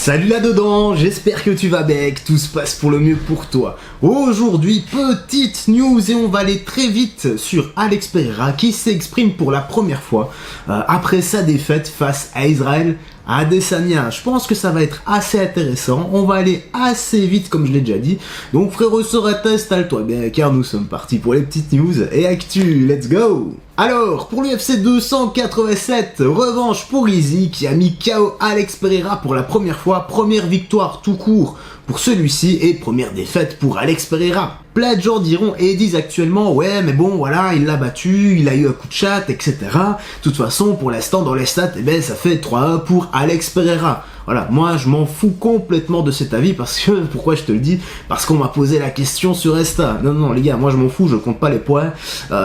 Salut là-dedans, j'espère que tu vas bien, que tout se passe pour le mieux pour toi. Aujourd'hui, petite news et on va aller très vite sur Alex Pereira qui s'exprime pour la première fois après sa défaite face à Israël à Adesanya. Je pense que ça va être assez intéressant, on va aller assez vite comme je l'ai déjà dit. Donc frérot, installe-toi bien car nous sommes partis pour les petites news et actu, let's go. Alors, pour l'UFC 287, revanche pour Izzy qui a mis KO Alex Pereira pour la première fois, première victoire tout court pour celui-ci et première défaite pour Alex Pereira. Plein de gens diront et disent actuellement ouais mais bon voilà il l'a battu, il a eu un coup de chat etc. De toute façon pour l'instant dans les stats ça fait 3-1 pour Alex Pereira. Voilà, moi je m'en fous complètement de cet avis parce que, pourquoi je te le dis? Parce qu'on m'a posé la question sur Insta. Non les gars, moi je m'en fous, je compte pas les points.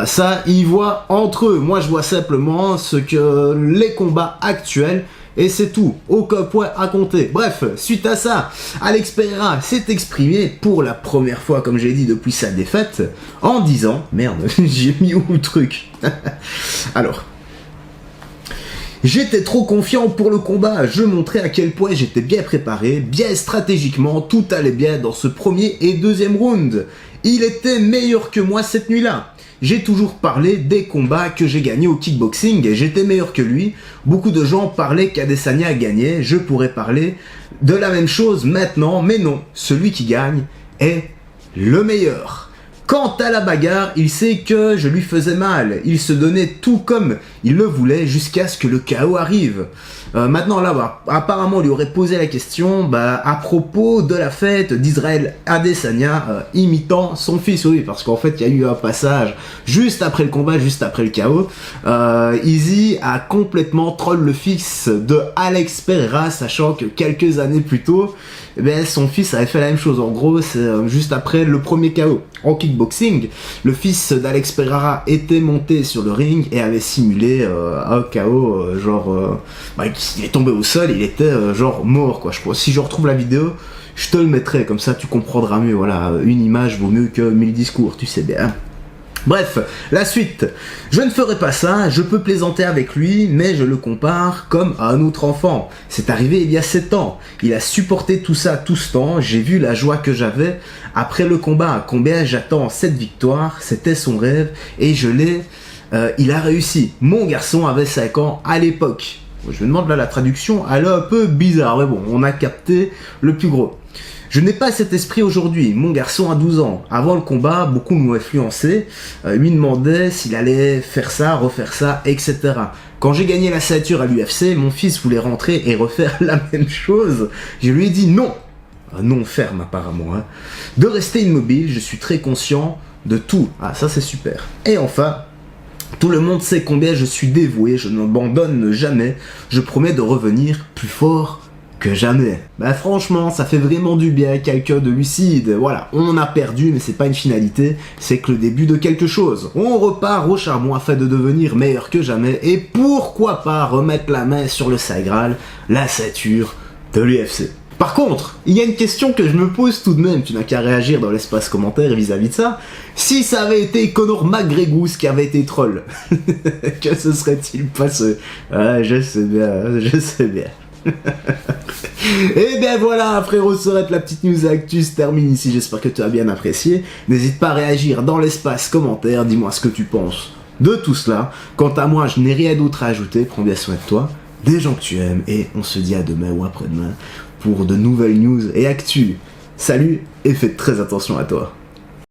Ça, ils voient entre eux. Moi je vois simplement ce que les combats actuels. Et c'est tout, aucun point à compter. Bref, suite à ça, Alex Pereira s'est exprimé pour la première fois, comme j'ai dit, depuis sa défaite, en disant... Merde, j'ai mis où le truc? Alors... J'étais trop confiant pour le combat, je montrais à quel point j'étais bien préparé, bien stratégiquement, tout allait bien dans ce premier et deuxième round. Il était meilleur que moi cette nuit-là. J'ai toujours parlé des combats que j'ai gagnés au kickboxing et j'étais meilleur que lui. Beaucoup de gens parlaient qu'Adesanya gagnait, je pourrais parler de la même chose maintenant, mais non, celui qui gagne est le meilleur. Quant à la bagarre, il sait que je lui faisais mal, il se donnait tout comme il le voulait jusqu'à ce que le chaos arrive. Maintenant là, apparemment on lui aurait posé la question à propos de la fête d'Israël Adesanya imitant son fils, oui, parce qu'en fait il y a eu un passage juste après le combat, juste après le chaos. Izzy a complètement troll le fils de Alex Pereira, sachant que quelques années plus tôt, son fils avait fait la même chose. En gros, c'est juste après le premier KO en kickboxing, le fils d'Alex Pereira était monté sur le ring et avait simulé un KO il est tombé au sol, il était genre mort quoi. Je crois. Si je retrouve la vidéo, je te le mettrai comme ça tu comprendras mieux. Voilà, une image vaut mieux que 1000 discours, tu sais bien. Bref, la suite. Je ne ferai pas ça, je peux plaisanter avec lui, mais je le compare comme à un autre enfant. C'est arrivé il y a 7 ans. Il a supporté tout ça tout ce temps, j'ai vu la joie que j'avais après le combat. Combien j'attends cette victoire, c'était son rêve, et je l'ai... il a réussi. Mon garçon avait 5 ans à l'époque. Je me demande là la traduction, elle est un peu bizarre, mais bon, on a capté le plus gros. Je n'ai pas cet esprit aujourd'hui, mon garçon a 12 ans. Avant le combat, beaucoup m'ont influencé, lui demandaient s'il allait faire ça, refaire ça, etc. Quand j'ai gagné la ceinture à l'UFC, mon fils voulait rentrer et refaire la même chose. Je lui ai dit non, non ferme apparemment, de rester immobile, je suis très conscient de tout. Ah ça c'est super. Et enfin... tout le monde sait combien je suis dévoué, je n'abandonne jamais, je promets de revenir plus fort que jamais. Franchement, ça fait vraiment du bien, quelqu'un de lucide. Voilà, on a perdu, mais c'est pas une finalité, c'est que le début de quelque chose. On repart au charbon afin de devenir meilleur que jamais, et pourquoi pas remettre la main sur le Saint Graal, la ceinture de l'UFC. Par contre, il y a une question que je me pose tout de même, tu n'as qu'à réagir dans l'espace commentaire vis-à-vis de ça. Si ça avait été Conor McGregor qui avait été troll, que se serait-il passé? Je sais bien, je sais bien. Et bien voilà frérot, Sorette, la petite news actu se termine ici, j'espère que tu as bien apprécié. N'hésite pas à réagir dans l'espace commentaire, dis-moi ce que tu penses de tout cela. Quant à moi, je n'ai rien d'autre à ajouter, prends bien soin de toi, des gens que tu aimes, et on se dit à demain ou après-demain pour de nouvelles news et actu. Salut et fais très attention à toi.